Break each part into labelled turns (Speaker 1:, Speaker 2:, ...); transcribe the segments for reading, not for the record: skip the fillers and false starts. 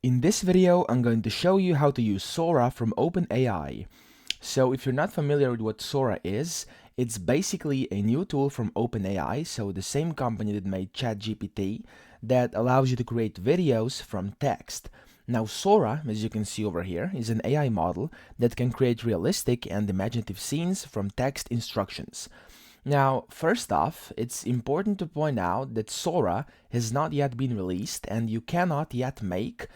Speaker 1: In this video, I'm going to show you how to use Sora from OpenAI. So if you're not familiar with what Sora is, it's basically a new tool from OpenAI, so the same company that made ChatGPT, that allows you to create videos from text. Now Sora, as you can see over here, is an AI model that can create realistic and imaginative scenes from text instructions. Now, first off, it's important to point out that Sora has not yet been released and you cannot yet make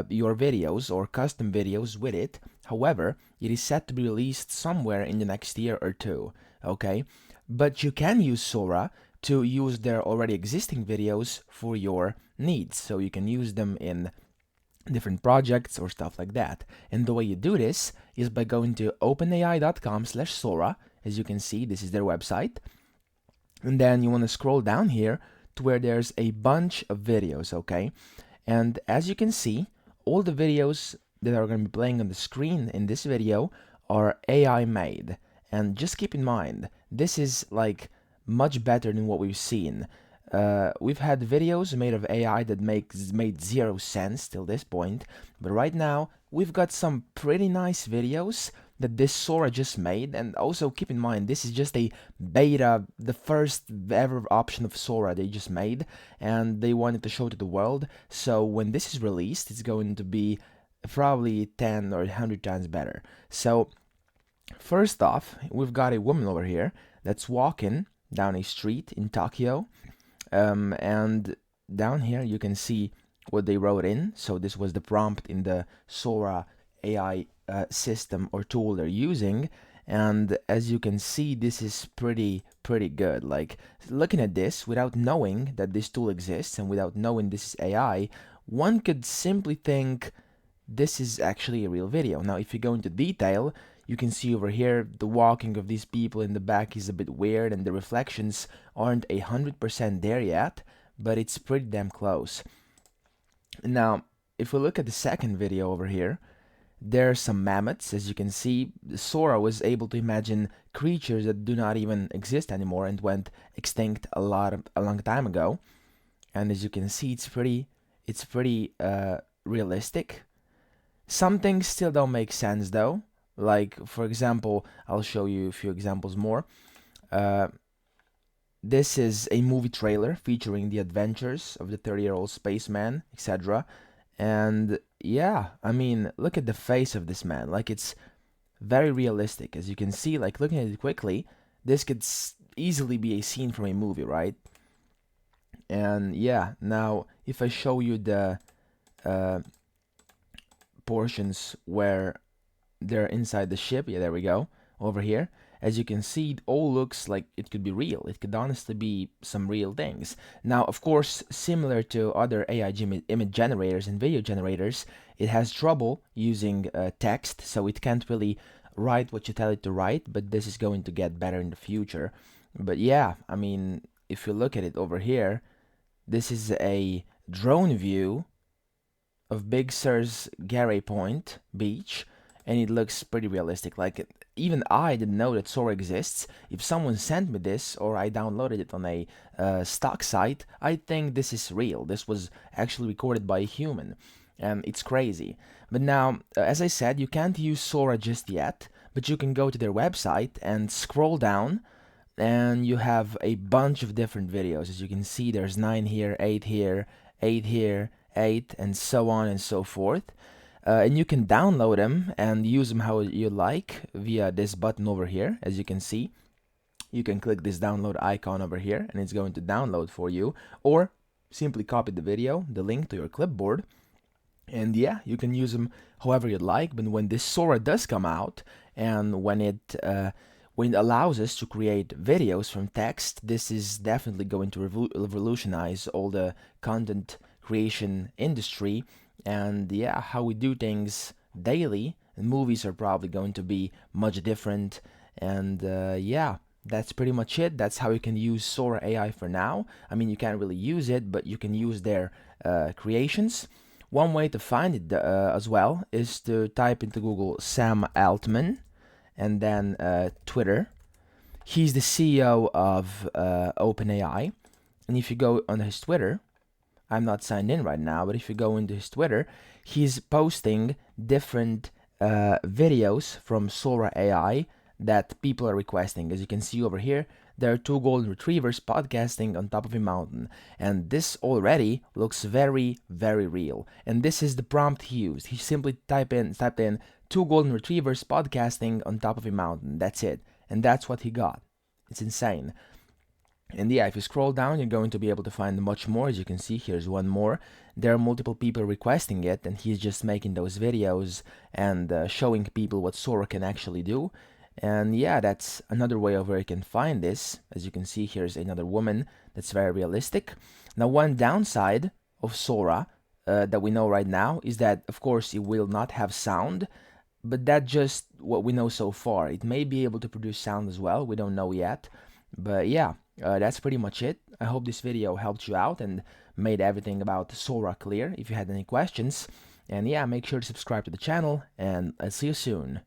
Speaker 1: your videos or custom videos with it. However, it is set to be released somewhere in the next year or two, okay? But you can use Sora to use their already existing videos for your needs. So you can use them in different projects or stuff like that. And the way you do this is by going to openai.com/Sora. As you can see, this is their website. And then you want to scroll down here to where there's a bunch of videos, okay? And as you can see, all the videos that are going to be playing on the screen in this video are AI made. And just keep in mind, this is like much better than what we've seen. We've had videos made of AI that made zero sense till this point, but right now we've got some pretty nice videos that this Sora just made. And also keep in mind, this is just a beta, the first ever option of Sora they just made, and they wanted to show to the world. So when this is released, it's going to be probably 10 or 100 times better. So first off, we've got a woman over here that's walking down a street in Tokyo, and down here you can see what they wrote in. So this was the prompt in the Sora AI system or tool they're using, and as you can see, this is pretty good. Like, looking at this without knowing that this tool exists and without knowing this is AI, one could simply think this is actually a real video. Now if you go into detail, you can see over here the walking of these people in the back is a bit weird and the reflections aren't 100% there yet, but it's pretty damn close. Now if we look at the second video over here, there are some mammoths. As you can see, Sora was able to imagine creatures that do not even exist anymore and went extinct a long time ago. And as you can see, it's pretty realistic. Some things still don't make sense though. Like, for example, I'll show you a few examples more. This is a movie trailer featuring the adventures of the 30-year-old spaceman, etc. And yeah, I mean, look at the face of this man. Like, it's very realistic. As you can see, like, looking at it quickly, this could easily be a scene from a movie, right? And yeah, now if I show you the portions where they're inside the ship, yeah, there we go, over here. As you can see, it all looks like it could be real. It could honestly be some real things. Now, of course, similar to other AI image generators and video generators, it has trouble using text, so it can't really write what you tell it to write, but this is going to get better in the future. But yeah, I mean, if you look at it over here, this is a drone view of Big Sur's Garray Point Beach, and it looks pretty realistic. Like, even I didn't know that Sora exists. If someone sent me this or I downloaded it on a stock site, I think this is real. This was actually recorded by a human. It's crazy. But now, as I said, you can't use Sora just yet, but you can go to their website and scroll down, and you have a bunch of different videos. As you can see, there's 9 here, 8 here, 8 here, 8, and so on and so forth. And you can download them and use them how you like via this button over here. As you can see, you can click this download icon over here and it's going to download for you, or simply copy the video, the link to your clipboard, and yeah, you can use them however you'd like. But when this Sora does come out, and when it allows us to create videos from text, this is definitely going to revolutionize all the content creation industry. And yeah, how we do things daily. And movies are probably going to be much different. And yeah, that's pretty much it. That's how you can use Sora AI for now. I mean, you can't really use it, but you can use their creations. One way to find it as well is to type into Google Sam Altman and then Twitter. He's the CEO of OpenAI. And if you go on his Twitter, I'm not signed in right now, but if you go into his Twitter, he's posting different videos from Sora AI that people are requesting. As you can see over here, there are two golden retrievers podcasting on top of a mountain, and this already looks very, very real. And this is the prompt he used. He simply typed in two golden retrievers podcasting on top of a mountain. That's it, and that's what he got. It's insane. And yeah, if you scroll down, you're going to be able to find much more. As you can see, here's one more. There are multiple people requesting it, and he's just making those videos and showing people what Sora can actually do. And yeah, that's another way of where you can find this. As you can see, here's another woman that's very realistic. Now, one downside of Sora that we know right now is that, of course, it will not have sound, but that's just what we know so far. It may be able to produce sound as well. We don't know yet. But yeah, that's pretty much it. I hope this video helped you out and made everything about Sora clear if you had any questions. And yeah, make sure to subscribe to the channel, and I'll see you soon.